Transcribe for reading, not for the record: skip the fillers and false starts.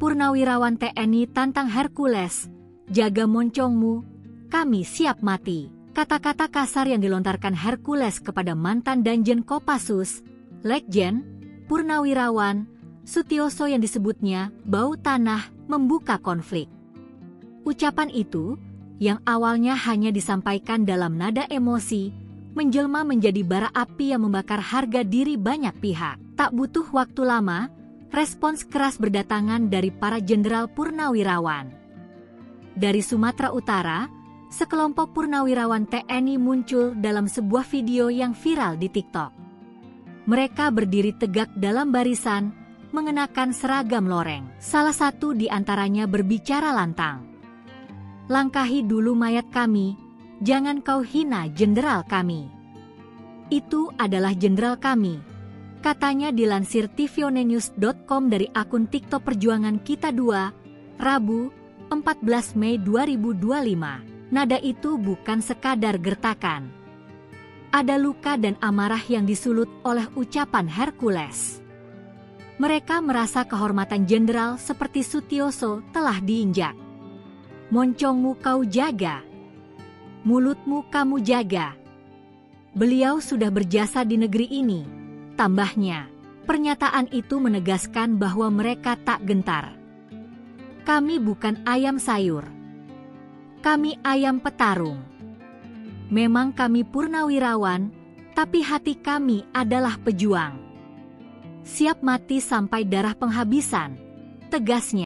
Purnawirawan TNI tantang Hercules, "Jaga moncongmu, kami siap mati." Kata-kata kasar yang dilontarkan Hercules kepada mantan Danjen Kopassus, Letjen Purnawirawan Sutioso yang disebutnya bau tanah, membuka konflik. Ucapan itu, yang awalnya hanya disampaikan dalam nada emosi, menjelma menjadi bara api yang membakar harga diri banyak pihak. Tak butuh waktu lama, respons keras berdatangan dari para jenderal purnawirawan. Dari Sumatera Utara, sekelompok purnawirawan TNI muncul dalam sebuah video yang viral di TikTok. Mereka berdiri tegak dalam barisan, mengenakan seragam loreng. Salah satu di antaranya berbicara lantang. "Langkahi dulu mayat kami, jangan kau hina jenderal kami. Itu adalah jenderal kami," katanya dilansir tvonnews.com dari akun TikTok Perjuangan Kita 2, Rabu, 14 Mei 2025. Nada itu bukan sekadar gertakan. Ada luka dan amarah yang disulut oleh ucapan Hercules. Mereka merasa kehormatan jenderal seperti Sutioso telah diinjak. "Moncongmu kau jaga, mulutmu kamu jaga. Beliau sudah berjasa di negeri ini," tambahnya. Pernyataan itu menegaskan bahwa mereka tak gentar. "Kami bukan ayam sayur. Kami ayam petarung. Memang kami purnawirawan, tapi hati kami adalah pejuang. Siap mati sampai darah penghabisan," tegasnya.